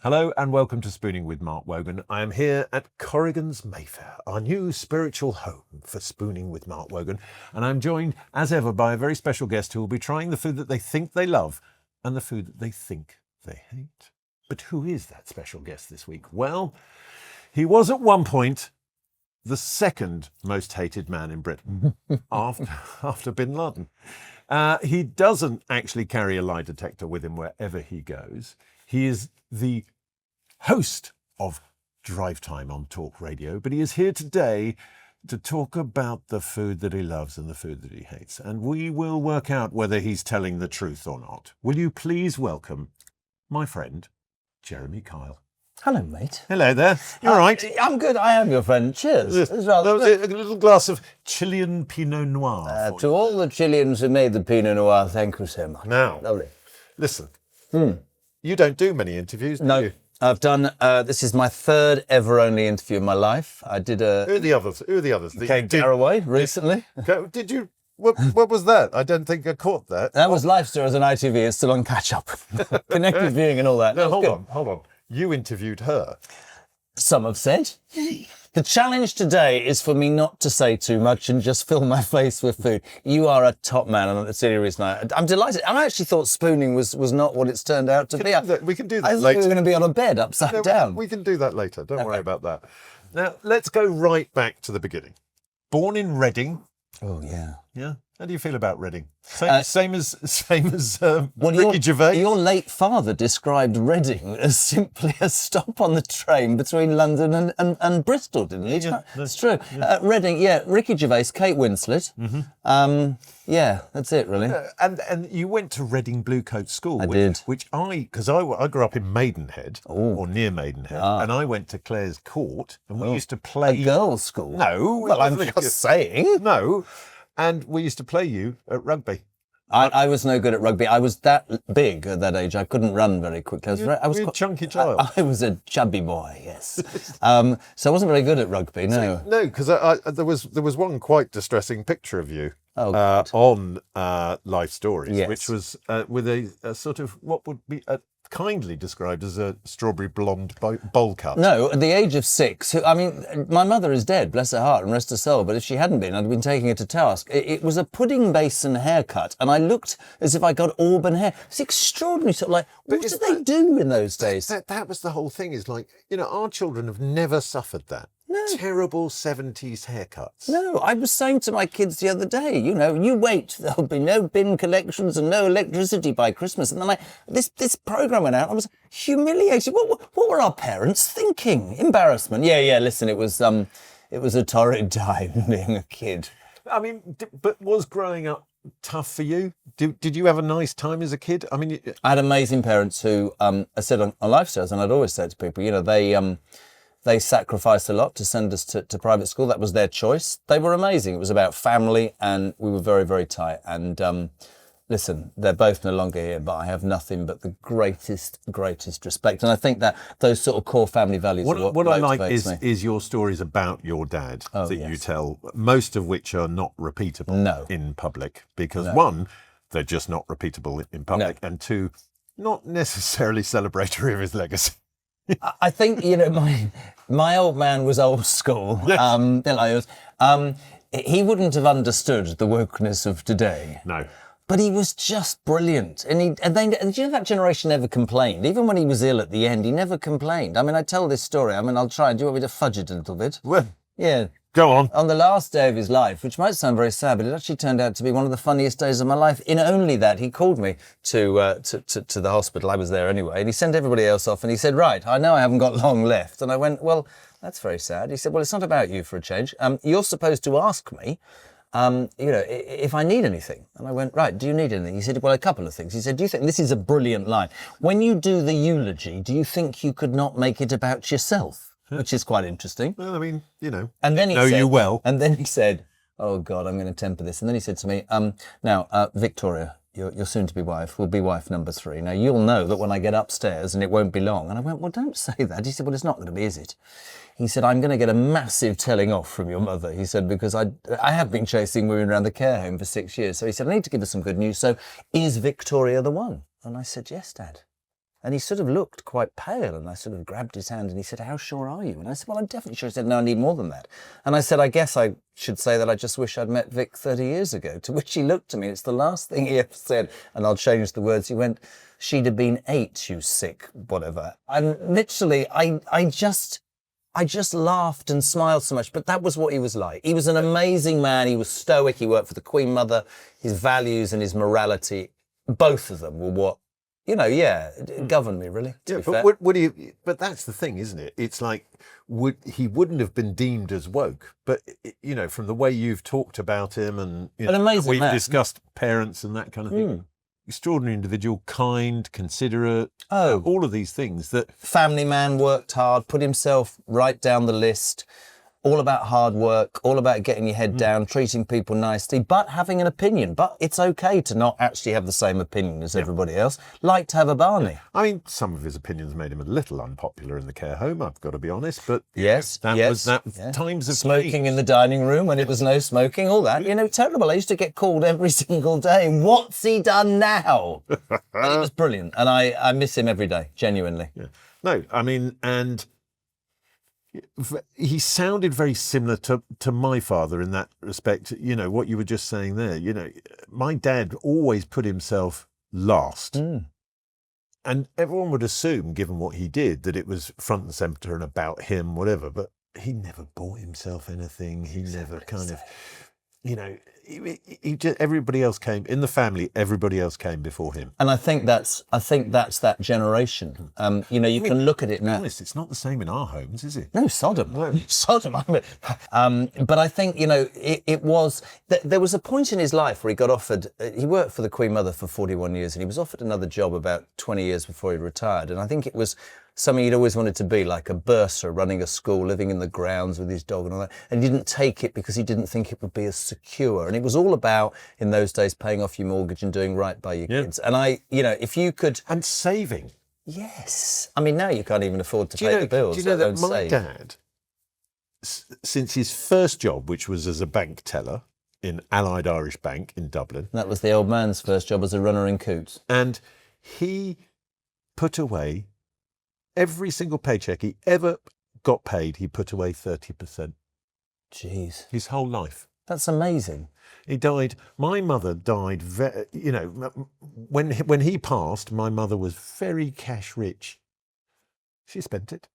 Hello and welcome to Spooning with Mark Wogan. I am here at Corrigan's Mayfair, our new spiritual home for Spooning with Mark Wogan. And I'm joined, as ever, by a very special guest who will be trying the food that they think they love and the food that they think they hate. But who is that special guest this week? Well, he was at one point the second most hated man in Britain after Bin Laden. He doesn't actually carry a lie detector with him wherever he goes. He is the host of Drive Time on Talk Radio, but he is here today to talk about the food that he loves and the food that he hates. And we will work out whether he's telling the truth or not. Will you please welcome my friend, Jeremy Kyle. Hello, mate. Hello there. You all right? I'm good. I am your friend. Cheers. Yes. A little glass of Chilean Pinot Noir. To all the Chileans who made the Pinot Noir, thank you so much. Now, lovely. Listen, you don't do many interviews, do you? I've done, this is my third ever only interview in my life. I did a... Who are the others? Came Garraway recently. Did you... What was that? I don't think I caught that. That was Life Stories on ITV. It's still on catch-up. Connected viewing and all that. No, hold on. You interviewed her. Some have said. The challenge today is for me not to say too much and just fill my face with food. You are a top man, and that's the only reason I'm delighted. I actually thought spooning was not what it's turned out to be. We can do that later. I thought we were going to be on a bed upside down. We can do that later. Don't worry about that. Now, let's go right back to the beginning. Born in Reading. Oh, yeah. Yeah? How do you feel about Reading? Same as Ricky Gervais? Your late father described Reading as simply a stop on the train between London and Bristol, didn't he? Yeah, it's true. Yeah. Reading, Ricky Gervais, Kate Winslet. Mm-hmm. That's it, really. And you went to Reading Bluecoat School. I did. Because I grew up in Maidenhead, or near Maidenhead, and I went to Clare's Court, and we used to play... A girls' school? No. Well, I'm just saying. No. And we used to play you at rugby. I was no good at rugby. I was that big at that age. I couldn't run very quickly. I was a chunky child. I was a chubby boy, yes. So I wasn't very good at rugby, no. No, because there was one quite distressing picture of you on Life Stories, yes. which was with a sort of what would be kindly described as a strawberry blonde bowl cut. No, at the age of 6, my mother is dead, bless her heart and rest her soul, but if she hadn't been, I'd have been taking her to task. It was a pudding basin haircut, and I looked as if I got auburn hair. It's extraordinary, sort of like, what did they do in those days? That was the whole thing, is like, our children have never suffered that. No. Terrible 70s haircuts. No, I was saying to my kids the other day, you wait, there'll be no bin collections and no electricity by Christmas. And then this programme went out, I was humiliated. What were our parents thinking? Embarrassment. Yeah, listen, it was a torrid time being a kid. But was growing up tough for you? Did you have a nice time as a kid? I had amazing parents who, I said on Life Stories, and I'd always say to people, they sacrificed a lot to send us to private school. That was their choice. They were amazing. It was about family, and we were very, very tight. And listen, they're both no longer here, but I have nothing but the greatest respect. And I think that those sort of core family values are what I like motivates me. is your stories about your dad you tell, most of which are not repeatable in public. Because one, they're just not repeatable in public, and two, not necessarily celebratory of his legacy. I think, my old man was old school. He wouldn't have understood the wokeness of today. No. But he was just brilliant. And that generation never complained. Even when he was ill at the end, he never complained. I tell this story. I'll try. Do you want me to fudge it a little bit? Well, yeah. Go on. On the last day of his life, which might sound very sad, but it actually turned out to be one of the funniest days of my life. In only that, he called me to the hospital. I was there anyway, and he sent everybody else off. And he said, "Right, I know I haven't got long left." And I went, "Well, that's very sad." He said, "Well, it's not about you for a change. You're supposed to ask me, if I need anything." And I went, "Right, do you need anything?" He said, "Well, a couple of things." He said, "Do you think," this is a brilliant line, "when you do the eulogy, do you think you could not make it about yourself?" Which is quite interesting. Well, and then he know said, you well. And then he said, "Oh God, I'm going to temper this." And then he said to me, "Now, Victoria, your soon-to-be wife will be wife number 3. Now, you'll know that when I get upstairs, and it won't be long." And I went, "Well, don't say that." He said, "Well, it's not going to be, is it?" He said, "I'm going to get a massive telling off from your mother." He said, "Because I have been chasing women around the care home for 6 years." So he said, "I need to give her some good news. So is Victoria the one?" And I said, "Yes, Dad." And he sort of looked quite pale, and I sort of grabbed his hand and he said, "How sure are you?" And I said, "Well, I'm definitely sure." He said, "No, I need more than that." And I said, "I guess I should say that I just wish I'd met Vic 30 years ago." To which he looked at me, it's the last thing he ever said, and I'll change the words. He went, "She'd have been 8, you sick whatever." And literally, I just laughed and smiled so much, but that was what he was like. He was an amazing man. He was stoic. He worked for the Queen Mother. His values and his morality, both of them were what, governed me, really. Yeah, but would he? But that's the thing, isn't it? It's like he wouldn't have been deemed as woke, but from the way you've talked about him, and an amazing we've man. discussed parents and that kind of thing. Extraordinary individual, kind, considerate. All of these things that family man, worked hard, put himself right down the list. All about hard work, all about getting your head down, treating people nicely, but having an opinion. But it's okay to not actually have the same opinion as everybody else. Like to have a Barney. I mean, some of his opinions made him a little unpopular in the care home, I've got to be honest. But yes, was times of smoking in the dining room when it was no smoking, all that. Terrible. I used to get called every single day. What's he done now? But it was brilliant, and I miss him every day, genuinely. Yeah. No, I mean, and he sounded very similar to my father in that respect. What you were just saying there. My dad always put himself last, and everyone would assume, given what he did, that it was front and centre and about him, whatever. But he never bought himself anything. He never kind of, he just, everybody else came in the family. Everybody else came before him, and I think that's that generation. You can look at it now. Honest, it's not the same in our homes, is it? No, Sodom. No. Sodom. But I think it was. There was a point in his life where he got offered. He worked for the Queen Mother for 41 years, and he was offered another job about 20 years before he retired. And I think it was something he'd always wanted to be, like a bursar, running a school, living in the grounds with his dog and all that. And he didn't take it because he didn't think it would be as secure. And it was all about, in those days, paying off your mortgage and doing right by your kids. And if you could... And saving. Yes. I mean, now you can't even afford to pay the bills. Do you know that my dad, since his first job, which was as a bank teller in Allied Irish Bank in Dublin... That was the old man's first job as a runner in Coots. And he put away... Every single paycheck he ever got paid, he put away 30%. Jeez. His whole life. That's amazing. He died. My mother died, when he passed, my mother was very cash rich. She spent it.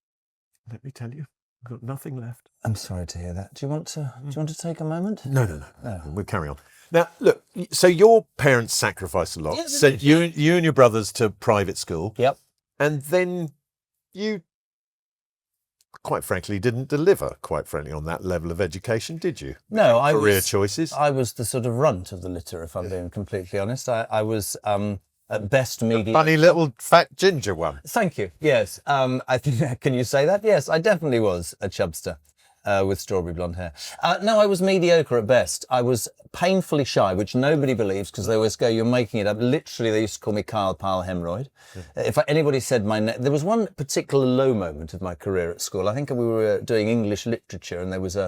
Let me tell you. Got nothing left. I'm sorry to hear that. Do you want to take a moment? No. We'll carry on. Now, look, so your parents sacrificed a lot. Yeah, Sent you and your brothers to private school. Yep. And then you, quite frankly, didn't deliver, on that level of education, did you? No, Career choices. I was the sort of runt of the litter, if I'm being completely honest. I was at best medium. Funny little fat ginger one. Thank you. Yes. I think. Can you say that? Yes, I definitely was a chubster. With strawberry blonde hair. No, I was mediocre at best. I was painfully shy, which nobody believes because they always go, "You're making it up." Literally, they used to call me Kyle Pile Hemorrhoid. Yeah. If anybody said my name, there was one particular low moment of my career at school. I think we were doing English literature, and there was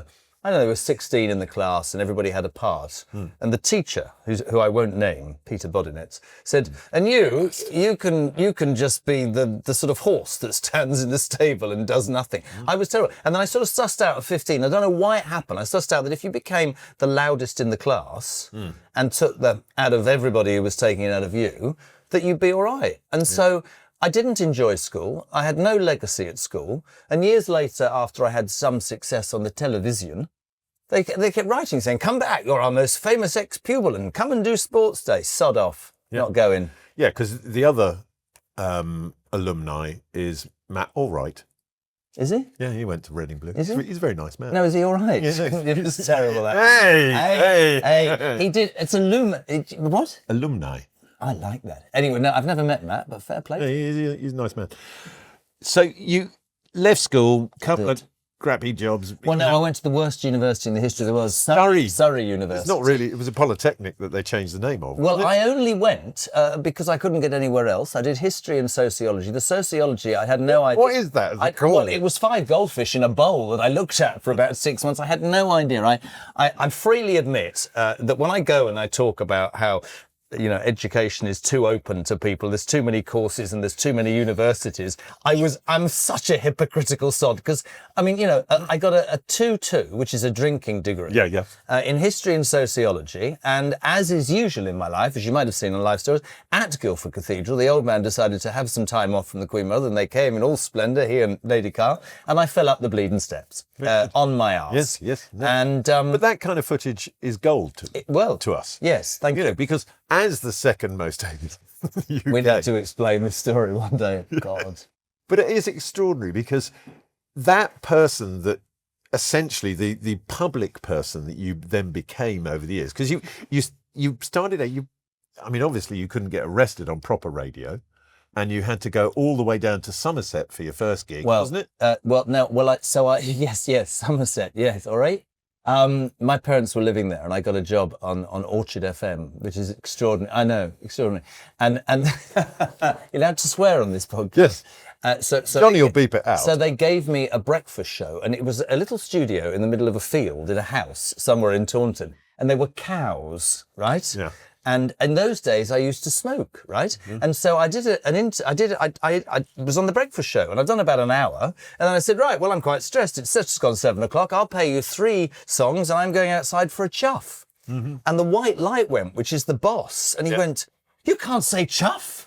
there were 16 in the class, and everybody had a part. And the teacher, who I won't name, Peter Bodinetz, said, "And you can just be the sort of horse that stands in the stable and does nothing." I was terrible. And then I sort of sussed out at 15, I don't know why it happened, I sussed out that if you became the loudest in the class and took them out of everybody who was taking it out of you, that you'd be all right. And so I didn't enjoy school. I had no legacy at school. And years later, after I had some success on the television, they kept writing saying, "Come back, you're our most famous ex-pupil, and come and do sports day." Sod off. Yeah. Not going. Yeah, because the other alumni is Matt Allwright. Is he? Yeah, he went to Reading Blue. Is he? He's a very nice man. No, is he all right? Yeah, no. It was terrible. That. Hey. He did. It's what? Alumni. I like that. Anyway, no, I've never met Matt, but fair play. Yeah, he's a nice man. So you left school, couple of crappy jobs. Well, no, I went to the worst university in the history of the world, Surrey University. It's not really, it was a polytechnic that they changed the name of. Well, I only went because I couldn't get anywhere else. I did history and sociology. The sociology, I had no idea. What is that? Well, it was 5 goldfish in a bowl that I looked at for about 6 months. I had no idea. I freely admit that when I go and I talk about how education is too open to people. There's too many courses and there's too many universities. I'm such a hypocritical sod because, I got a 2-2, which is a drinking degree. Yeah. In history and sociology. And as is usual in my life, as you might have seen on Life Stories, at Guildford Cathedral, the old man decided to have some time off from the Queen Mother, and they came in all splendour, he and Lady Carl, and I fell up the bleeding steps on my arse. Yes. No. And but that kind of footage is gold to us. Yes, thank you. Because as the second most hated UK, we need to explain this story one day. God. But it is extraordinary because that person that essentially the public person that you then became over the years, because you started obviously you couldn't get arrested on proper radio, and you had to go all the way down to Somerset for your first gig, wasn't it? Yes, Somerset, yes, all right. My parents were living there, and I got a job on Orchard FM, which is extraordinary. I know, extraordinary. And you're allowed to swear on this podcast. Yes. So Johnny will beep it out. So they gave me a breakfast show, and it was a little studio in the middle of a field in a house somewhere in Taunton, and there were cows, right? Yeah. And in those days, I used to smoke, right? Mm-hmm. And so I was on the breakfast show, and I'd done about an hour, and then I said, right, well, I'm quite stressed. It's just gone 7 o'clock. I'll pay you 3 songs, and I'm going outside for a chuff. Mm-hmm. And the white light went, which is the boss, and he went, you can't say chuff.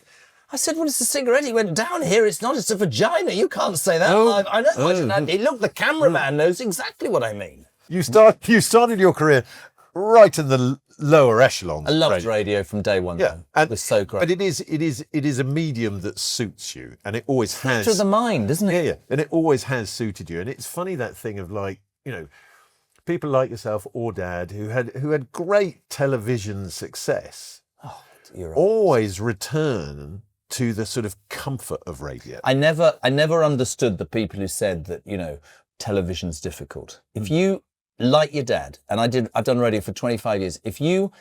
I said, well, it's a cigarette. He went, down here, it's not, it's a vagina. You can't say that live. I know. Look, the cameraman knows exactly what I mean. You started your career right in the lower echelons. I loved radio from day one. Yeah, it was so great. But it is a medium that suits you, and it always has. To the mind, isn't it? Yeah, and it always has suited you. And it's funny that thing of people like yourself or Dad who had great television success. Oh, you're right. Always return to the sort of comfort of radio. I never understood the people who said that television's difficult. If you, like your dad, and I've done radio for 25 years, if you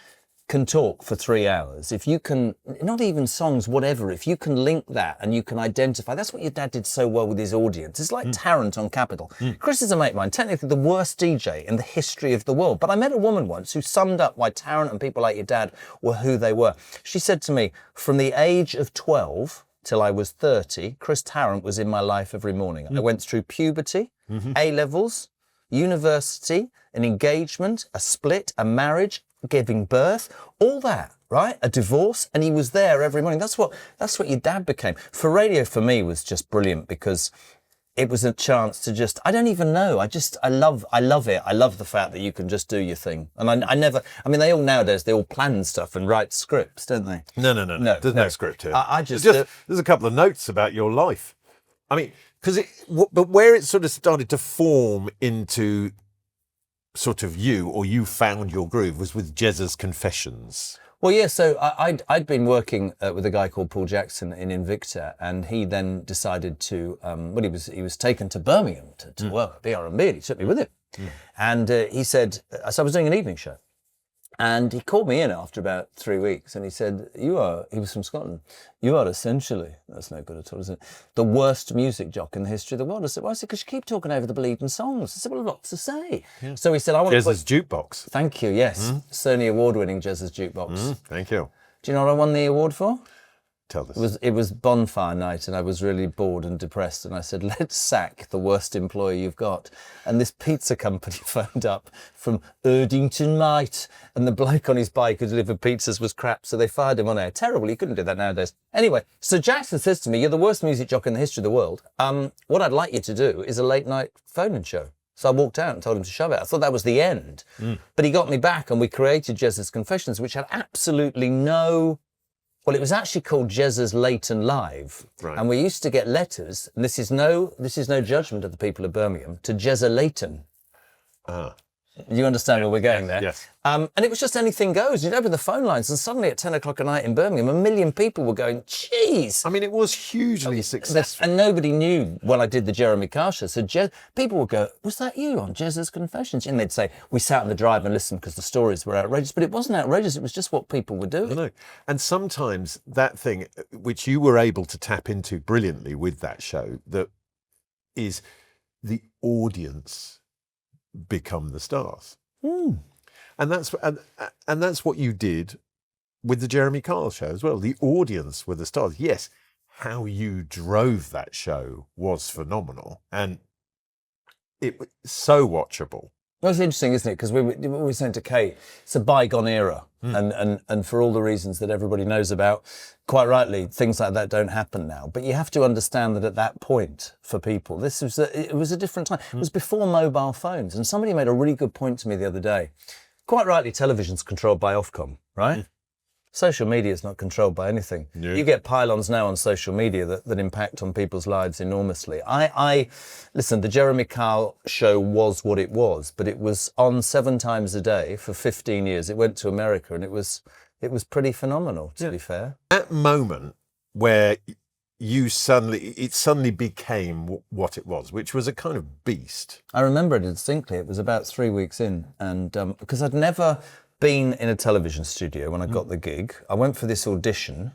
can talk for 3 hours, if you can, not even songs, whatever, if you can link that and you can identify, that's what your dad did so well with his audience. It's like Tarrant on Capital. Chris is a mate of mine, technically the worst DJ in the history of the world. But I met a woman once who summed up why Tarrant and people like your dad were who they were. She said to me, from the age of 12 till I was 30, Chris Tarrant was in my life every morning. I went through puberty, A-levels, university, an engagement, a split, a marriage, giving birth, all that, right? A divorce, and he was there every morning. That's what your dad became. For radio, for me, was just brilliant because it was a chance to just, I don't even know. I love it. I love the fact that you can just do your thing. And they all nowadays, they all plan stuff and write scripts, don't they? No. There's no script here. There's a couple of notes about your life. I mean, but where it sort of started to form into sort of you found your groove was with Jezza's Confessions. Well, yeah, so I'd been working with a guy called Paul Jackson in Invicta, and he then decided to, he was taken to Birmingham to work at BR&B, and he took me with him. And he said, so I was doing an evening show, and he called me in after about 3 weeks, and he said, he was from Scotland, you are essentially, that's no good at all, is it, the worst music jock in the history of the world. I said, well, because you keep talking over the bleeding songs. I said, well, I've lots to say. Yeah. So he said, I want Jezza's Jukebox. Thank you, yes. Sony Award-winning Jezza's Jukebox. Thank you. Do you know what I won the award for? Tell us. It was bonfire night, and I was really bored and depressed, and I said, let's sack the worst employee you've got. And this pizza company phoned up from Erdington, mate, and the bloke on his bike who delivered pizzas was crap, so they fired him on air. Terrible, you couldn't do that nowadays. Anyway, so Jackson says to me, you're the worst music jock in the history of the world. What I'd like you to do is a late night phone-in show. So I walked out and told him to shove it. I thought that was the end. But he got me back, and we created Jezza's Confessions, which had absolutely no... Well, it was actually called Jezza's Leighton Live, right. And we used to get letters, and this is no judgment of the people of Birmingham, to Jezza Leighton. You understand where we're going there? Yes. And it was just anything goes. You'd open the phone lines, and suddenly at 10 o'clock at night in Birmingham, 1 million people were going, geez. I mean, it was hugely successful. And nobody knew when I did the Jeremy Carr show. So people would go, was that you on Jezza's Confessions? And they'd say, we sat on the drive and listened because the stories were outrageous. But it wasn't outrageous. It was just what people were doing. I know. And sometimes that thing, which you were able to tap into brilliantly with that show, that is the audience become the stars. And that's what you did with the Jeremy Kyle show as well. The audience were the stars. Yes, how you drove that show was phenomenal, and it was so watchable. Well, it's interesting, isn't it? Because we were saying to Kate, it's a bygone era, and for all the reasons that everybody knows about, quite rightly, things like that don't happen now. But you have to understand that at that point, for people, it was a different time. It was before mobile phones, and somebody made a really good point to me the other day. Quite rightly, television's controlled by Ofcom, right? Social media is not controlled by anything. Yeah. You get pylons now on social media that impact on people's lives enormously. Listen, the Jeremy Kyle show was what it was, but it was on 7 times a day for 15 years. It went to America, and it was pretty phenomenal, to be fair. That moment where it suddenly became what it was, which was a kind of beast. I remember it distinctly. It was about 3 weeks in, and because I'd never been in a television studio when I got the gig. I went for this audition.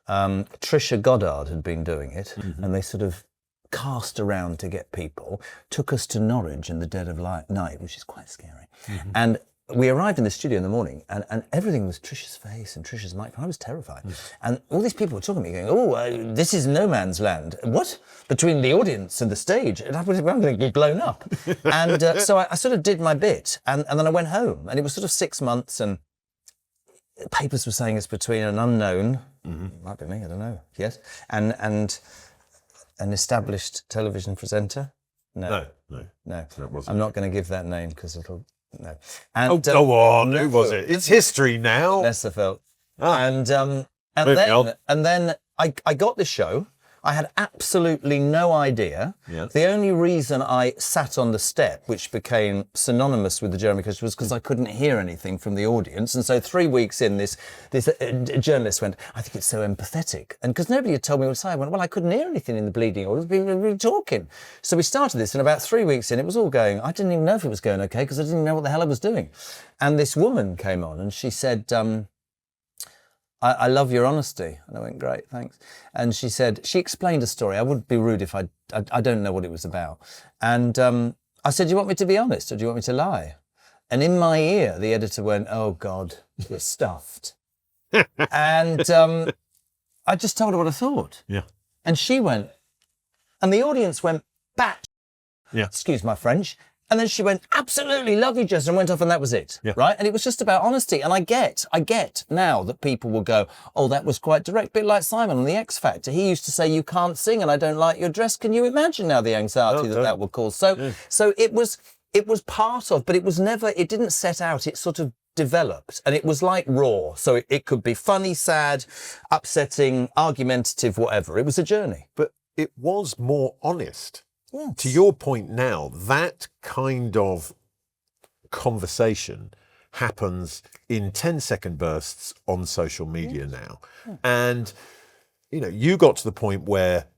Trisha Goddard had been doing it, and they sort of cast around to get people, took us to Norwich in the dead of night, which is quite scary. And we arrived in the studio in the morning, and everything was Trisha's face and Trisha's microphone. I was terrified. And all these people were talking to me going, this is no man's land. What? Between the audience and the stage? And I'm going to get blown up. And so I sort of did my bit, and then I went home. And it was sort of 6 months, and papers were saying it's between an unknown, might be me, I don't know, yes, and an established television presenter. No. I'm not going to give that name because it'll... No. And, go on. Who was it? It's history now. Seifert. And then I got this show. I had absolutely no idea. Yeah. The only reason I sat on the step, which became synonymous with the Jeremy Kyle, was because I couldn't hear anything from the audience. And so 3 weeks in, this journalist went, I think it's so empathetic. And because nobody had told me what to say, I went, well, I couldn't hear anything in the bleeding audience. We were talking. So we started this, and about 3 weeks in, it was all going. I didn't even know if it was going okay because I didn't know what the hell I was doing. And this woman came on, and she said, I love your honesty. And I went, great, thanks. And she explained a story. I wouldn't be rude if I don't know what it was about. And I said, do you want me to be honest or do you want me to lie? And in my ear, the editor went, oh God, you're stuffed. And I just told her what I thought. Yeah. And she went, and the audience went, bat. Yeah. Excuse my French. And then she went, absolutely, love you, Jess, and went off, and that was it, yeah. Right? And it was just about honesty. And I get now that people will go, oh, that was quite direct, a bit like Simon on The X Factor. He used to say, you can't sing, and I don't like your dress. Can you imagine now the anxiety that will cause? So it was part of, but it was never, it didn't set out, it sort of developed, and it was like Raw. So it could be funny, sad, upsetting, argumentative, whatever. It was a journey. But it was more honest. Yes. To your point now, that kind of conversation happens in 10-second bursts on social media now. Yeah. And, you got to the point where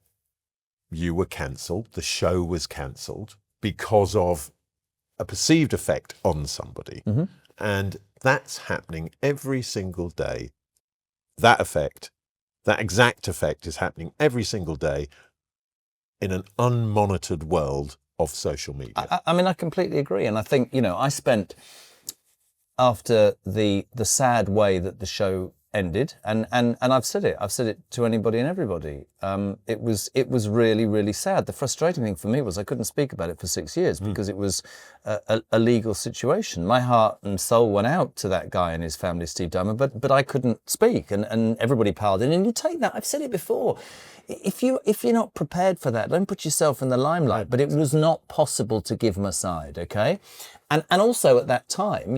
you were cancelled, the show was cancelled because of a perceived effect on somebody. And that's happening every single day. That exact effect is happening every single day in an unmonitored world of social media. I mean, I completely agree. And I think, I spent, after the sad way that the show ended, and I've said it to anybody and everybody, it was really, really sad. The frustrating thing for me was I couldn't speak about it for 6 years because it was a legal situation. My heart and soul went out to that guy and his family, Steve Diamond, but I couldn't speak, and everybody piled in. And you take that, I've said it before, if you're not prepared for that, don't put yourself in the limelight. But it was not possible to give them a side, okay? And also at that time,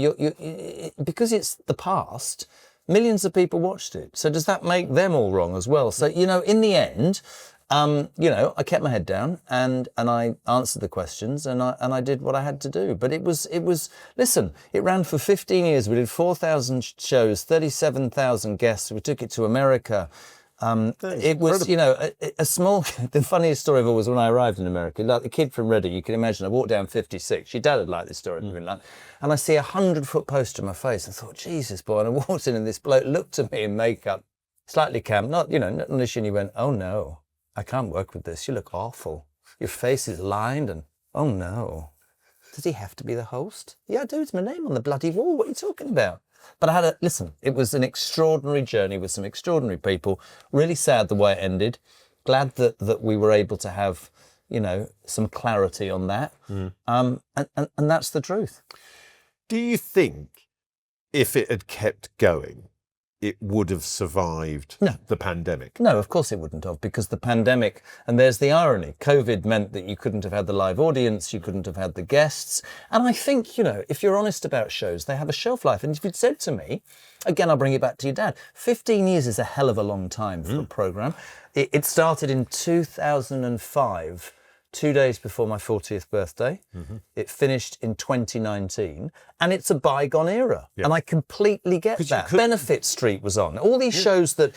because it's the past, millions of people watched it. So does that make them all wrong as well? So, in the end, I kept my head down and I answered the questions and I did what I had to do. But it was, listen, it ran for 15 years. We did 4,000 shows, 37,000 guests. We took it to America. It was, a small, the funniest story of all was when I arrived in America, like the kid from Reading, you can imagine, I walked down 56, your dad had liked this story, and I see 100-foot poster in my face, and I thought, Jesus, boy, and I walked in and this bloke looked at me in makeup, slightly camp, not initially, and he went, oh no, I can't work with this, you look awful, your face is lined, and oh no, does he have to be the host? Yeah, I do, it's my name on the bloody wall, what are you talking about? But listen, it was an extraordinary journey with some extraordinary people. Really sad the way it ended. Glad that we were able to have, some clarity on that. And that's the truth. Do you think if it had kept going, it would have survived the pandemic? No, of course it wouldn't have, because the pandemic, and there's the irony, COVID meant that you couldn't have had the live audience, you couldn't have had the guests. And I think, if you're honest about shows, they have a shelf life. And if you'd said to me, again, I'll bring it back to your dad, 15 years is a hell of a long time for a programme. It started in 2005. 2 days before my 40th birthday. It finished in 2019, and it's a bygone era. And I completely get that. Benefit Street was on. All these shows that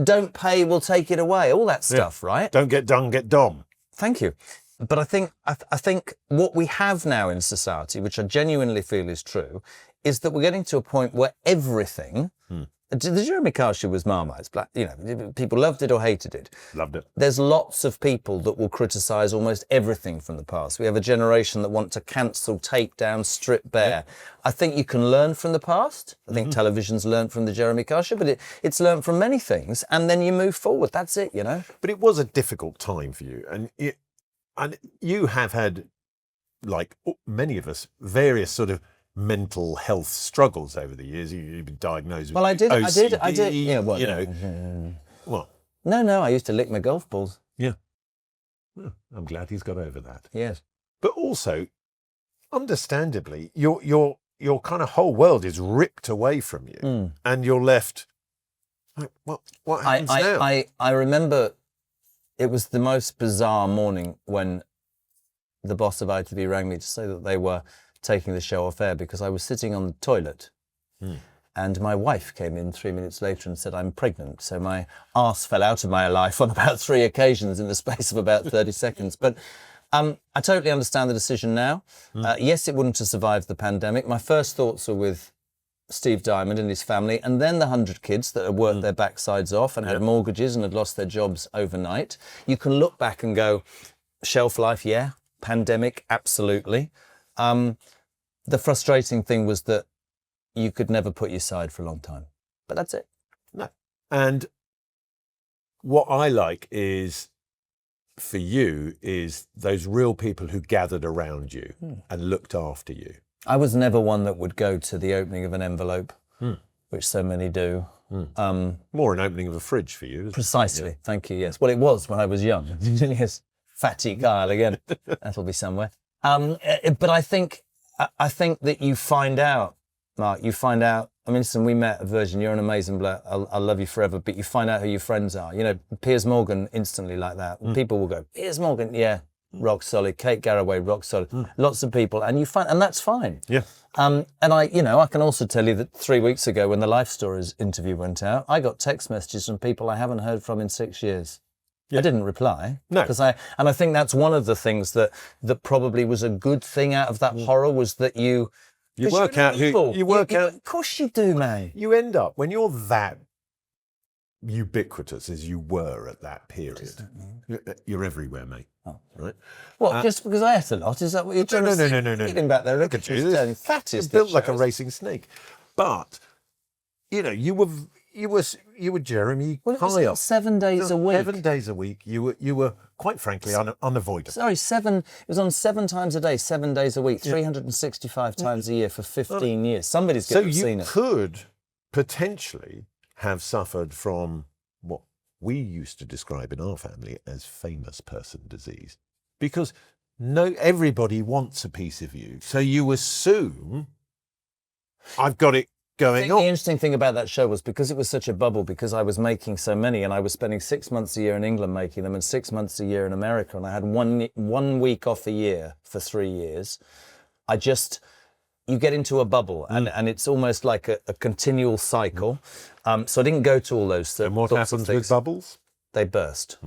don't pay, will take it away, all that stuff, right? Don't get done, get dom. Thank you. But I think what we have now in society, which I genuinely feel is true, is that we're getting to a point where everything... The Jeremy Kyle show was Marmite's. People loved it or hated it. Loved it. There's lots of people that will criticise almost everything from the past. We have a generation that want to cancel, take down, strip bare. I think you can learn from the past. I think television's learned from the Jeremy Kyle show, but it's learned from many things, and then you move forward. That's it, But it was a difficult time for you, and you have had, like many of us, various sort of mental health struggles over the years. You've been diagnosed with OCD. I did. Yeah, what? What? No, I used to lick my golf balls. Yeah. Well, I'm glad he's got over that. Yes. But also, understandably, your kind of whole world is ripped away from you, and you're left. Like, what happens now? I remember it was the most bizarre morning when the boss of ITV rang me to say that they were taking the show off air, because I was sitting on the toilet and my wife came in 3 minutes later and said, I'm pregnant. So my arse fell out of my life on about 3 occasions in the space of about 30 seconds. But I totally understand the decision now. Yes, it wouldn't have survived the pandemic. My first thoughts were with Steve Diamond and his family, and then the 100 kids that had worked their backsides off and had mortgages and had lost their jobs overnight. You can look back and go, shelf life, yeah. Pandemic, absolutely. The frustrating thing was that you could never put your side for a long time. But that's it. No. And what I like is, for you, is those real people who gathered around you and looked after you. I was never one that would go to the opening of an envelope, which so many do. More an opening of a fridge for you, isn't Precisely. it? Thank you, yes. Well, it was when I was young. Yes. Fatty Kyle again. That'll be somewhere. But I think that you find out, Mark, I mean, listen, we met at Virgin, you're an amazing bloke, I'll love you forever, but you find out who your friends are. Piers Morgan, instantly like that. People will go, Piers Morgan, yeah, rock solid. Kate Garraway, rock solid. Lots of people, and that's fine. Yeah. And I can also tell you that 3 weeks ago when the Life Stories interview went out, I got text messages from people I haven't heard from in 6 years. Yeah. I didn't reply. No. And I think that's one of the things that probably was a good thing out of that horror, was that you work out who you work out. Of course you do, mate. You end up, when you're that ubiquitous as you were at that period, you're everywhere, mate. Oh. Right? What? Just because I ate a lot? Is that what you're trying to say? No. Getting back there, look at you. You're built like a racing snake. But you were Jeremy Kyle. 7 days a week. 7 days a week. You were quite frankly unavoidable. Sorry, it was on 7 times a day, 7 days a week, 365 times a year for 15 years. Somebody's going to have seen it. So you could potentially have suffered from what we used to describe in our family as famous person disease, because everybody wants a piece of you. So you assume, I've got it going on. The interesting thing about that show was, because it was such a bubble, because I was making so many, and I was spending 6 months a year in England making them and 6 months a year in America, and I had one week off a year for 3 years. You get into a bubble, and it's almost like a continual cycle. So I didn't go to all those. And what happens with bubbles? They burst.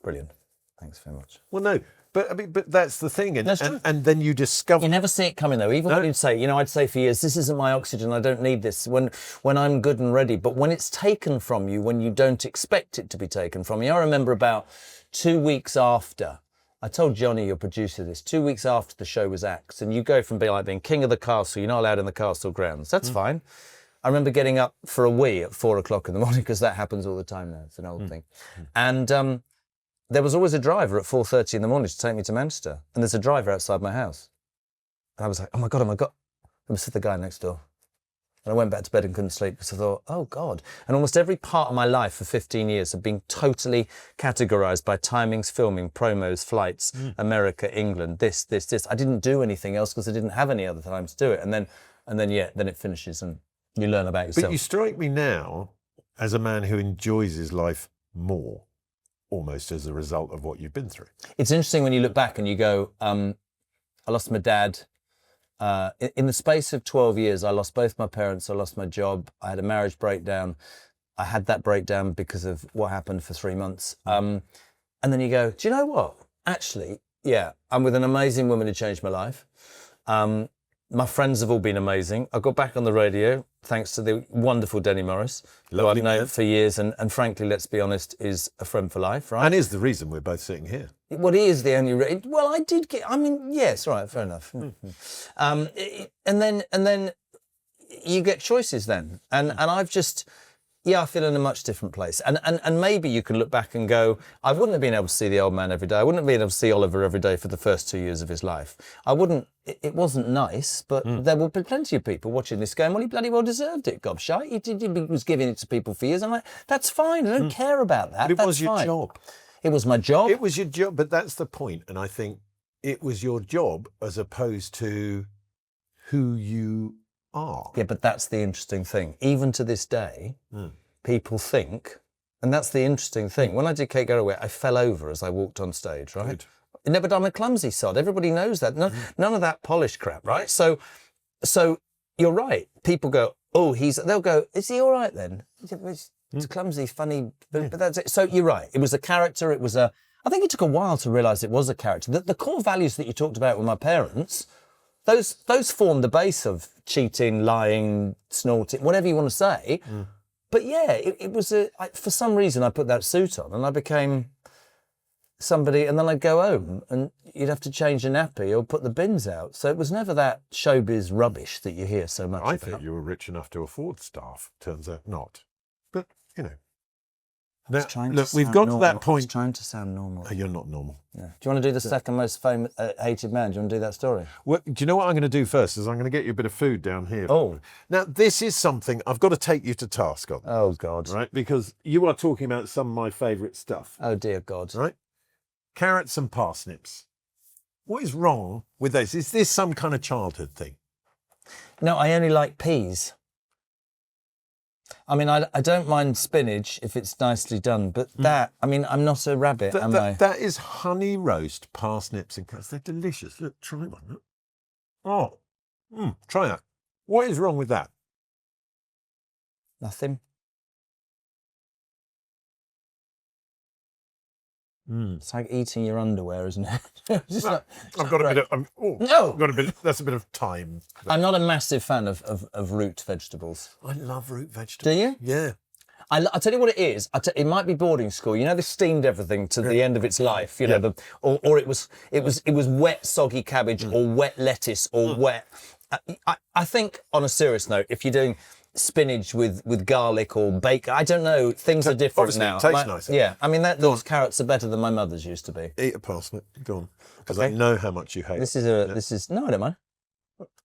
Brilliant. Thanks very much. Well, no. But that's the thing, and then you discover. You never see it coming though. Even when you'd say, I'd say for years, this isn't my oxygen. I don't need this. When I'm good and ready, but when it's taken from you, when you don't expect it to be taken from you. I remember about 2 weeks after I told Johnny, your producer, this 2 weeks after the show was axed, and you go from being king of the castle, you're not allowed in the castle grounds. That's fine. I remember getting up for a wee at 4 o'clock in the morning, because that happens all the time now. It's an old thing. And there was always a driver at 4:30 in the morning to take me to Manchester. And there's a driver outside my house. And I was like, oh my God. It was the guy next door. And I went back to bed and couldn't sleep because I thought, oh God. And almost every part of my life for 15 years have been totally categorised by timings, filming, promos, flights, America, England, this. I didn't do anything else because I didn't have any other time to do it. And then it finishes and you learn about yourself. But you strike me now as a man who enjoys his life more, almost as a result of what you've been through. It's interesting when you look back and you go, I lost my dad. In the space of 12 years, I lost both my parents, I lost my job, I had a marriage breakdown. I had that breakdown because of what happened for 3 months. And then you go, do you know what? Actually, yeah, I'm with an amazing woman who changed my life. My friends have all been amazing. I got back on the radio thanks to the wonderful Denny Morris, who I've known for years, and frankly, let's be honest, is a friend for life, right? And is the reason we're both sitting here. Well, he is the only. Well, I did get. I mean, yes, right, fair enough. And then you get choices then, and I've just. Yeah, I feel in a much different place. And maybe you can look back and go, I wouldn't have been able to see the old man every day. I wouldn't have been able to see Oliver every day for the first 2 years of his life. It wasn't nice, but there will be plenty of people watching this going, well, he bloody well deserved it, gobshite. He was giving it to people for years. I'm like, that's fine. I don't care about that. But it was your job. It was my job. It was your job, but that's the point. And I think it was your job as opposed to who you are. Yeah, but that's the interesting thing. Even to this day, people think, and that's the interesting thing. When I did Kate Garraway, I fell over as I walked on stage, right? Good. No, but I'm a clumsy sod. Everybody knows that. None of that polished crap, right? So you're right. People go, oh, they'll go, is he all right then? It's clumsy, funny, but that's it. So you're right. It was a character. I think it took a while to realise it was a character. The core values that you talked about with my parents, those form the base of cheating, lying, snorting, whatever you want to say. But yeah, it was for some reason I put that suit on and I became somebody, and then I'd go home and you'd have to change a nappy or put the bins out. So it was never that showbiz rubbish that you hear so much I about. thought you were rich enough to afford staff. Turns out not. But, you know. Now, look, we've got to that point. I was trying to sound normal. Oh, you're not normal. Yeah. Do you want to do the second most famous hated man? Do you want to do that story? Well, do you know what I'm going to do first? Is I'm going to get you a bit of food down here. Oh. Now, this is something I've got to take you to task on. Oh, God. Right? Because you are talking about some of my favourite stuff. Oh, dear God. Right? Carrots and parsnips. What is wrong with those? Is this some kind of childhood thing? No, I only like peas. I mean, I don't mind spinach if it's nicely done, but I'm not a rabbit, am I? That is honey roast parsnips and carrots. They're delicious. Look, try one. Look. Oh, try that. What is wrong with that? Nothing. It's like eating your underwear, isn't it? I've got a bit of. No! I've got a bit. That's a bit of thyme. I'm not a massive fan of root vegetables. I love root vegetables. Do you? Yeah. I'll tell you what it is. It might be boarding school. You know, they steamed everything to the end of its life. You know, or it was wet soggy cabbage or wet lettuce or wet. I think, on a serious note, if you're doing spinach with garlic or bacon, I don't know. Things are different Obviously, now. it tastes nicer. Yeah, I mean those carrots are better than my mother's used to be. Eat a parsnip. Go on, because I know how much you hate. This is no, I don't mind.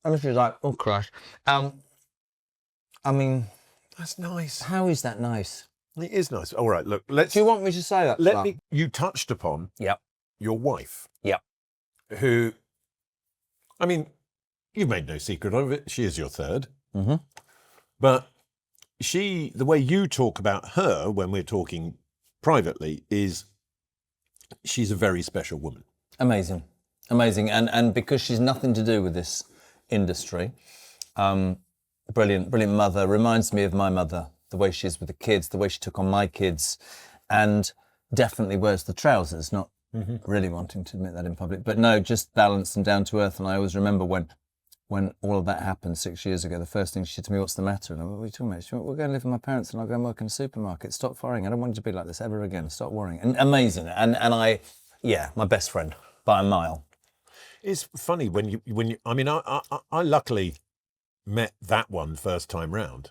I'm just like, oh Christ. I mean, that's nice. How is that nice? It is nice. All right, look. Do you want me to say that? You touched upon. Yep. Your wife. Yep. Who? I mean, you've made no secret of it. She is your third. Mm-hmm. But the way you talk about her when we're talking privately is she's a very special woman. Amazing. And because she's nothing to do with this industry, brilliant mother, reminds me of my mother, the way she is with the kids, the way she took on my kids, and definitely wears the trousers, not really wanting to admit that in public, but no, just balanced and down to earth. And I always remember when all of that happened 6 years ago, the first thing she said to me, what's the matter? And I went, what are you talking about? She went, we're going to live with my parents and I'll go and work in a supermarket. Stop worrying. I don't want you to be like this ever again. Stop worrying. And amazing. And I, Yeah, my best friend by a mile. It's funny when you. I mean, I luckily met that one first time round.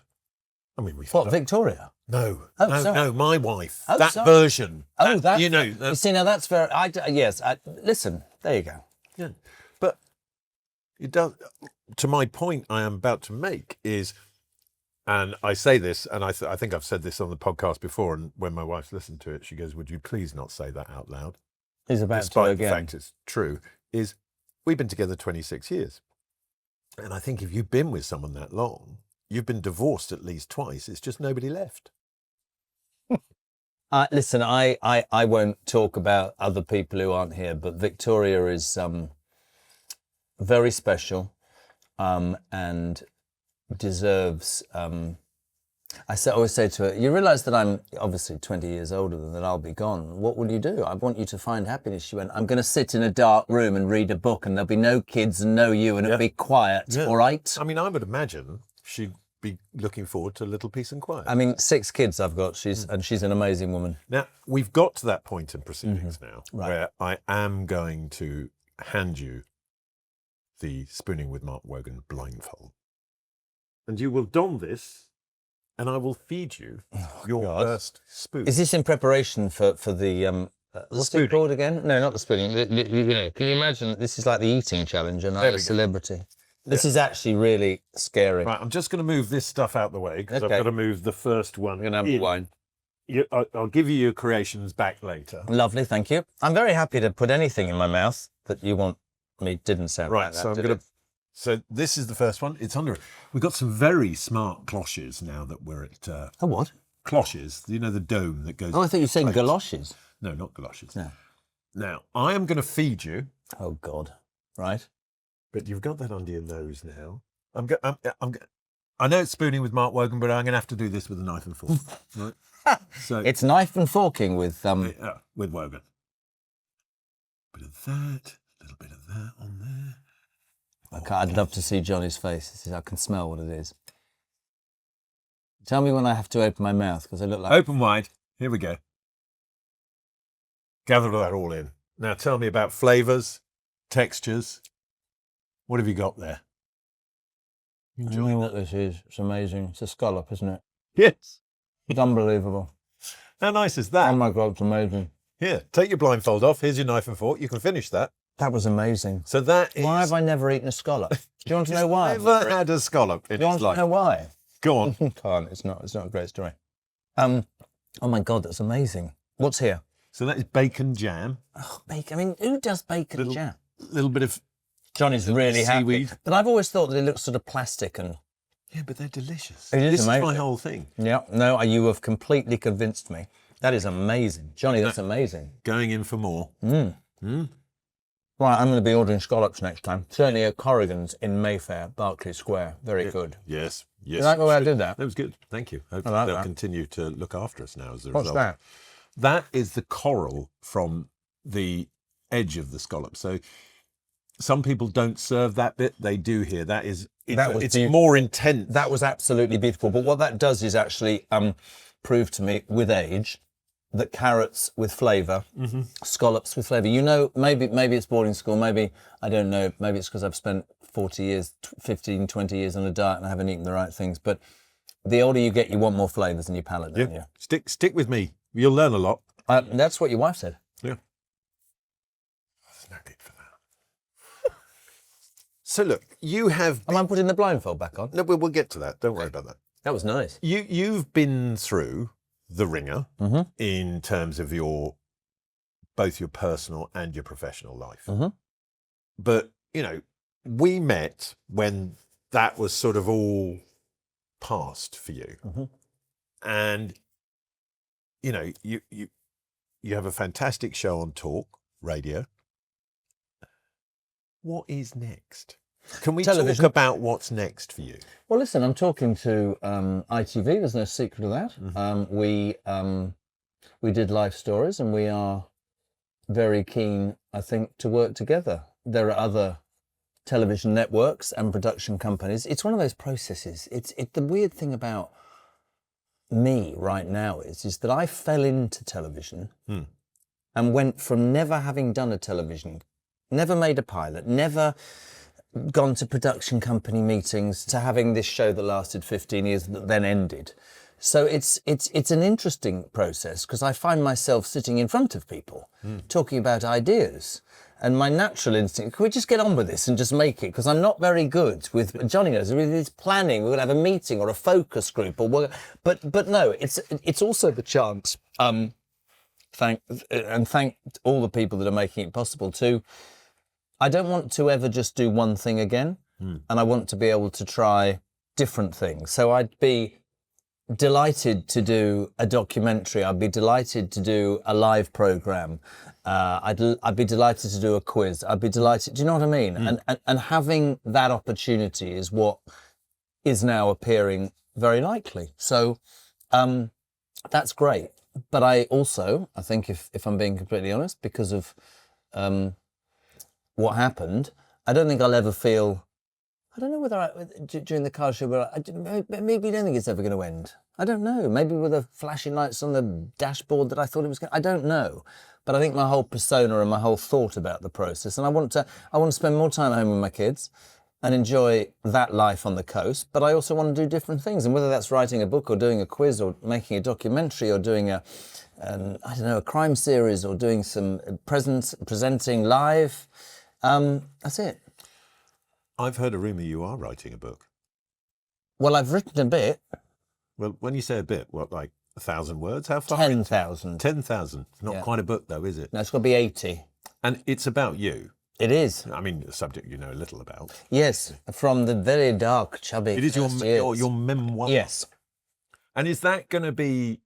I mean, we. What, Victoria? No, Oh, no, sorry. no, my wife. Oh, that sorry. version. Oh, that. You know. You see, now that's very. Yes. Listen, there you go. Yeah, but it does. To my point, I am about to make is, and I say this, and I think I've said this on the podcast before, and when my wife listened to it, she goes, "Would you please not say that out loud?" He's about to Despite the again. fact it's true, is we've been together 26 years. And I think if you've been with someone that long, you've been divorced at least twice. It's just nobody left. Listen, I won't talk about other people who aren't here, but Victoria is very special and deserves. I always say to her, you realise that I'm obviously 20 years older than that I'll be gone. What will you do? I want you to find happiness. She went, I'm going to sit in a dark room and read a book and there'll be no kids and no you and it'll be quiet, all right? I mean, I would imagine she'd be looking forward to a little peace and quiet. I mean, 6 kids I've got, and she's an amazing woman. Now, we've got to that point in proceedings now where I am going to hand you the Spooning with Mark Wogan blindfold. And you will don this and I will feed you your first spoon. Is this in preparation for the what's it called again? No, not the spooning. You know, can you imagine that this is like the eating challenge and I'm a celebrity? This is actually really scary. Right, I'm just going to move this stuff out the way because I've got to move the first one. I'm going to have wine. I'll give you your creations back later. Lovely, thank you. I'm very happy to put anything in my mouth that you want me. Didn't sound right. Like that, So I'm going to. So this is the first one. It's under. We've got some very smart cloches now that we're at. Oh, what? Cloches. You know the dome that goes. Oh, I thought you were saying galoshes. No, not galoshes. No. Now I am going to feed you. Oh God. Right. But you've got that under your nose now. I know it's spooning with Mark Wogan, but I'm going to have to do this with a knife and fork. Right? So it's knife and forking with Wogan. Bit of that, a little bit of that on there. Okay, I'd love to see Johnny's face. I can smell what it is. Tell me when I have to open my mouth because I look like. Open wide. Here we go. Gather that all in. Now tell me about flavours, textures. What have you got there? I know what this is. It's amazing. It's a scallop, isn't it? Yes. It's unbelievable. How nice is that? Oh my God, it's amazing. Here, take your blindfold off. Here's your knife and fork. You can finish that. That was amazing. So that is... Why have I never eaten a scallop? Do you want to know why? Never had a scallop in Do you want his to life. know why? Go on. Can't. It's not a great story. Oh my God, that's amazing. What's here? So that is bacon jam. Oh, bacon. I mean, who does bacon jam? A little bit of... Johnny's really seaweed. happy. But I've always thought that it looks sort of plastic and... Yeah, but they're delicious. It is this amazing. is my whole thing. Yeah, no, you have completely convinced me. That is amazing. Johnny, that's amazing. Going in for more. Right, I'm going to be ordering scallops next time. Certainly at Corrigan's in Mayfair, Berkeley Square. Very good. Yes. You like the way I did that? That was good. Thank you. Hope like they'll that. continue to look after us now as a What's result. that? That is the coral from the edge of the scallop. So some people don't serve that bit. They do here. It's more intense. That was absolutely beautiful. But what that does is actually prove to me with age that carrots with flavour, scallops with flavour. You know, maybe it's boarding school, maybe, I don't know, maybe it's because I've spent 40 years, 15, 20 years on a diet and I haven't eaten the right things. But the older you get, you want more flavours in your palate, don't you? Stick with me. You'll learn a lot. That's what your wife said. Yeah. There's no need for that. So look, you have... Am I putting the blindfold back on? No, we'll get to that. Don't worry about that. That was nice. You've been through the ringer in terms of both your personal and your professional life. But, you know, we met when that was sort of all past for you. And, you know, you have a fantastic show on Talk Radio. What is next? Can we Television. talk about what's next for you? Well, listen, I'm talking to ITV. There's no secret of that. We did life stories, and we are very keen, I think, to work together. There are other television networks and production companies. It's one of those processes. The weird thing about me right now is that I fell into television and went from never having done a television, never made a pilot, never gone to production company meetings, to having this show that lasted 15 years that then ended. So it's an interesting process, because I find myself sitting in front of people talking about ideas. And my natural instinct, can we just get on with this and just make it? Because I'm not very good with, Johnny knows, with this planning. We're going to have a meeting or a focus group, but no, it's also the chance. Thank all the people that are making it possible too. I don't want to ever just do one thing again, and I want to be able to try different things. So I'd be delighted to do a documentary. I'd be delighted to do a live program. I'd be delighted to do a quiz. I'd be delighted. Do you know what I mean? And having that opportunity is what is now appearing very likely. So that's great. But I think if I'm being completely honest, because of what happened, I don't think I'll ever feel. I don't know whether during the car show, maybe I don't think it's ever going to end. I don't know. Maybe with the flashing lights on the dashboard that I thought it was going to. I don't know. But I think my whole persona and my whole thought about the process, and I want to spend more time at home with my kids and enjoy that life on the coast. But I also want to do different things. And whether that's writing a book or doing a quiz or making a documentary or doing a crime series or doing some presenting live, that's it. I've heard a rumour you are writing a book. Well, I've written a bit. Well, when you say a bit, what, like 1,000 words? How far? 10,000. 10,000. Not quite a book, though, is it? No, it's got to be 80. And it's about you. It is. I mean, a subject you know a little about. Yes, from the very dark, chubby. It is your memoir. Yes. And is that going to be?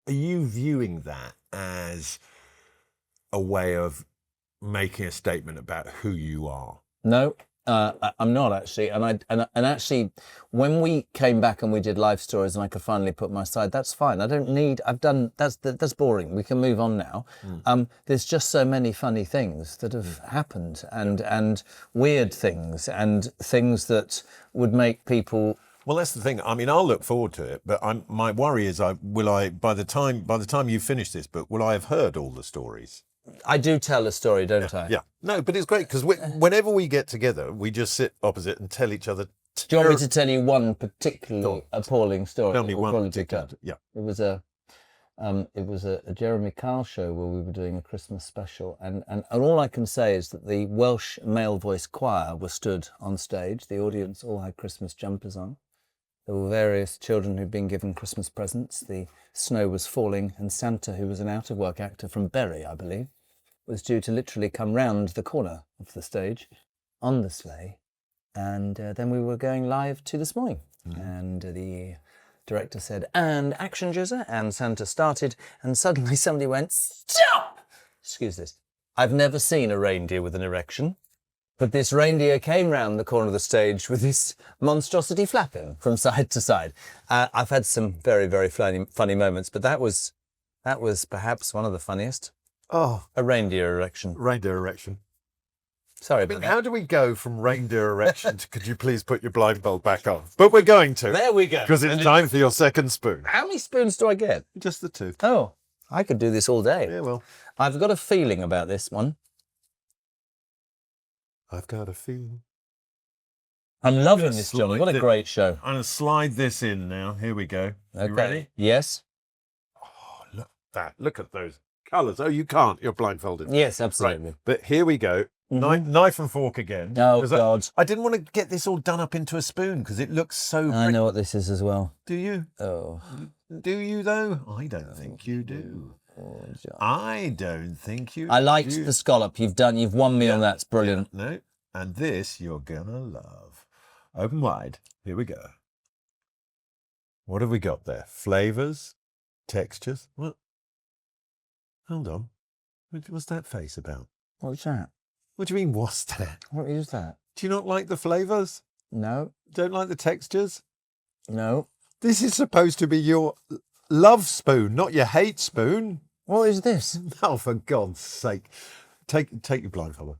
Are you viewing that as a way of making a statement about who you are? No, I'm not actually. And actually, when we came back and we did live stories, and I could finally put my side, that's fine. I don't need. I've done. That's boring. We can move on now. There's just so many funny things that have happened, and weird things, and things that would make people. Well, that's the thing. I mean, I'll look forward to it, but my worry is, by the time you finish this book, will I have heard all the stories? I do tell a story, don't I? Yeah. No, but it's great because whenever we get together, we just sit opposite and tell each other. Do you want me to tell you one particularly appalling story? Tell me one particular. Yeah. It was a Jeremy Kyle show where we were doing a Christmas special, and all I can say is that the Welsh male voice choir were stood on stage. The audience all had Christmas jumpers on. There were various children who'd been given Christmas presents. The snow was falling, and Santa, who was an out-of-work actor from Bury, I believe, was due to literally come round the corner of the stage on the sleigh. And then we were going live to this morning. And the director said, and action, Joseph. And Santa started, and suddenly somebody went, stop! Excuse this. I've never seen a reindeer with an erection, but this reindeer came round the corner of the stage with this monstrosity flapping from side to side. I've had some very, very funny moments, but that was perhaps one of the funniest. Oh, a reindeer erection. Reindeer erection. Sorry about that. How do we go from reindeer erection to could you please put your blindfold back on? But we're going to. There we go. Because it's time for your second spoon. How many spoons do I get? Just the 2. Oh, I could do this all day. Yeah, well. I've got a feeling about this one. I've got a feeling. I'm loving this, Johnny. What a great show. I'm going to slide this in now. Here we go. Okay. You ready? Yes. Oh, look at that. Look at those colours. Oh, you can't. You're blindfolded. Yes, absolutely. Right. But here we go. Knife and fork again. Oh, God. I didn't want to get this all done up into a spoon because it looks so... I know what this is as well. Do you? Oh. Do you, though? I don't think you do. I don't think you I liked the scallop. You've won me on that. It's brilliant. No. And this you're gonna love. Open wide. Here we go. What have we got there? Flavours? Textures? What? Hold on. What's that face about? What's that? What do you mean, what's that? What is that? Do you not like the flavours? No. Don't like the textures? No. This is supposed to be your love spoon, not your hate spoon. What is this? Oh, for God's sake. Take your blindfold.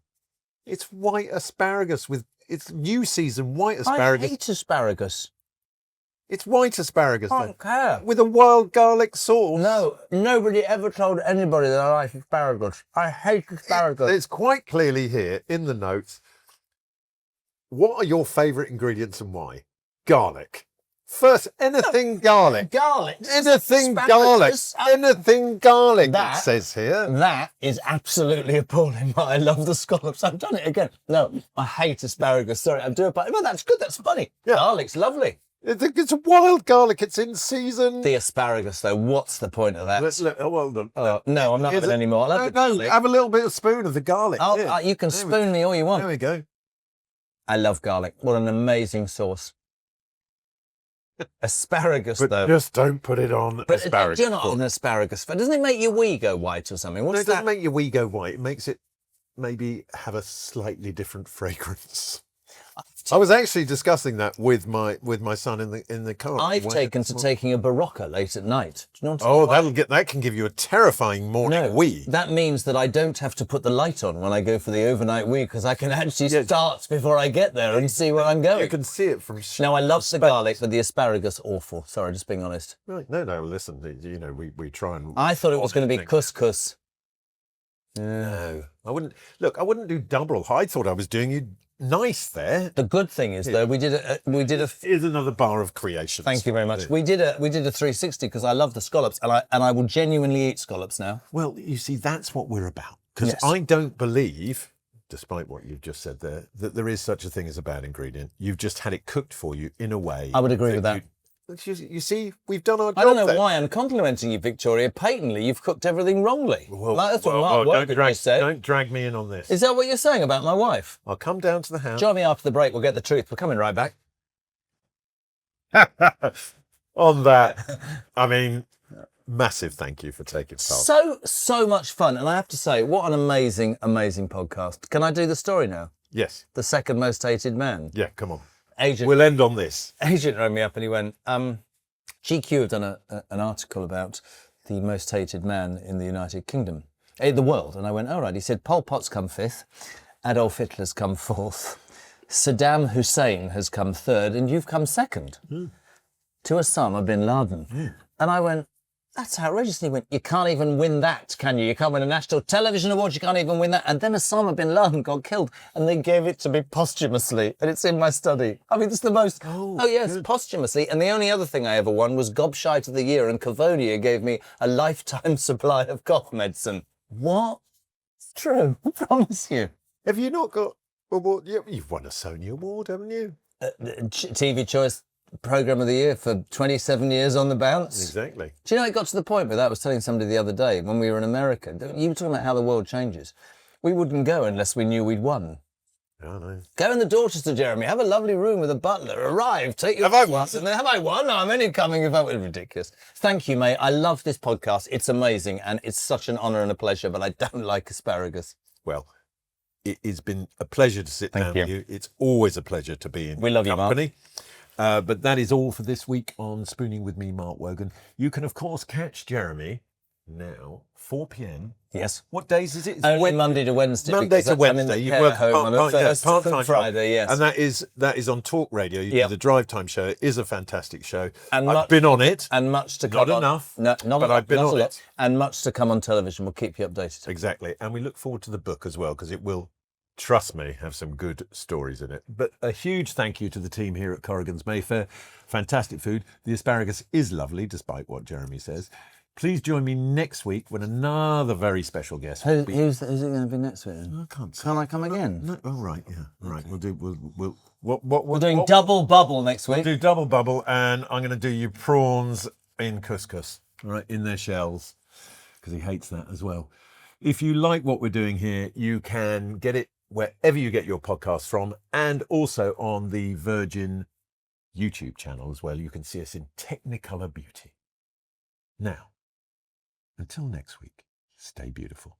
It's white asparagus with... It's new season white asparagus. I hate asparagus. It's white asparagus, I though. don't care. With a wild garlic sauce. No, nobody ever told anybody that I like asparagus. I hate asparagus. It's quite clearly here in the notes. What are your favourite ingredients and why? Garlic. First, anything garlic. Garlic. Anything Asparagus. garlic. Anything garlic, That- it says here. That is absolutely appalling. But I love the scallops. I've done it again. No, I hate asparagus. Sorry, I'm doing it. Well, that's good. That's funny. Yeah. Garlic's lovely. It's a wild garlic. It's in season. The asparagus, though, what's the point of that? Well done. No, I'm not having any more. I love the garlic. Have a little bit of spoon of the garlic. Oh, Yeah. you can spoon me all you want. There we go. I love garlic. What an amazing sauce. Asparagus, But though. just don't put it on But asparagus. you're not an asparagus fan. Doesn't it make your wee go white or something? No, What's it doesn't that? make your wee go white. It makes it maybe have a slightly different fragrance. I was actually discussing that with my son in the car. I've taken to taking a Barocca late at night. Do you know what Oh, I'm that can give you a terrifying morning wee. That means that I don't have to put the light on when I go for the overnight wee because I can actually start before I get there and see where I'm going. You can see it from. No, I love the garlic, but the asparagus, awful. Sorry, just being honest. Right, no. Listen, you know, we try and. I thought it was going to be couscous. No, I wouldn't. Look, I wouldn't do double. I thought I was doing you nice there. The good thing is, though, we did a. Here's another bar of creations. Thank you very much. We did a 360 because I love the scallops, and I will genuinely eat scallops now. Well, you see, that's what we're about. Because Yes. I don't believe, despite what you've just said there, that there is such a thing as a bad ingredient. You've just had it cooked for you in a way. I would agree with that. You see, we've done our job. I don't know there. why I'm complimenting you, Victoria. Patently, you've cooked everything wrongly. Well, That's what Mark don't Wogan drag, just said. don't drag me in on this. Is that what you're saying about my wife? I'll come down to the house. Join me after the break. We'll get the truth. We're coming right back. On that, I mean, massive thank you for taking part. So much fun. And I have to say, what an amazing podcast. Can I do the story now? Yes. The second most hated man. Yeah, come on. Agent We'll end on this. rang me up and he went, GQ have done an article about the most hated man in the United Kingdom, the world. And I went, all right. He said, Pol Pot's come fifth, Adolf Hitler's come fourth, Saddam Hussein has come third, and you've come second to Osama bin Laden. And I went, that's outrageous. And he went, you can't even win that, can you? You can't win a national television award, you can't even win that. And then Osama bin Laden got killed and they gave it to me posthumously. And it's in my study. I mean, it's the most, yes, posthumously. And the only other thing I ever won was Gobshite of the Year, and Cavonia gave me a lifetime supply of cough medicine. What? It's true, I promise you. Have you not got award? You've won a Sony Award, haven't you? TV Choice Programme of the Year for 27 years on the bounce. Exactly. Do you know, it got to the point where I was telling somebody the other day when we were in America, you were talking about how the world changes. We wouldn't go unless we knew we'd won. I know. Go in the Dorchester, Jeremy. Have a lovely room with a butler. Arrive. Take your. Have I won? And then, have I won? No, I'm only coming if I was ridiculous. Thank you, mate. I love this podcast. It's amazing, and it's such an honour and a pleasure. But I don't like asparagus. Well, it's been a pleasure to sit down with you. It's always a pleasure to be in We love you, Mark. company. But that is all for this week on Spooning with me, Mark Wogan. You can, of course, catch Jeremy now, 4 p.m. Yes. What days is it? It's Only Monday to Wednesday. Monday to because I'm in Wednesday. the You care work home on a Thursday, part-time Friday, job. yes. And that is on Talk Radio. You Yep. do the Drive Time show. It is a fantastic show. And I've been on it. And much to come. Not enough, Not but I've been not on a lot. it. And much to come on television. We'll keep you updated. Exactly. And we look forward to the book as well, because it will, trust me, have some good stories in it. But a huge thank you to the team here at Corrigan's Mayfair. Fantastic food. The asparagus is lovely, despite what Jeremy says. Please join me next week when another very special guest will be... Who's it going to be next week then? I can't say. Can I come again? No, all right, yeah. All right, We're doing double bubble next week. We'll do double bubble, and I'm going to do you prawns in couscous, all right, in their shells, because he hates that as well. If you like what we're doing here, you can get it wherever you get your podcasts from, and also on the Virgin YouTube channel as well. You can see us in Technicolor beauty. Now, until next week, stay beautiful.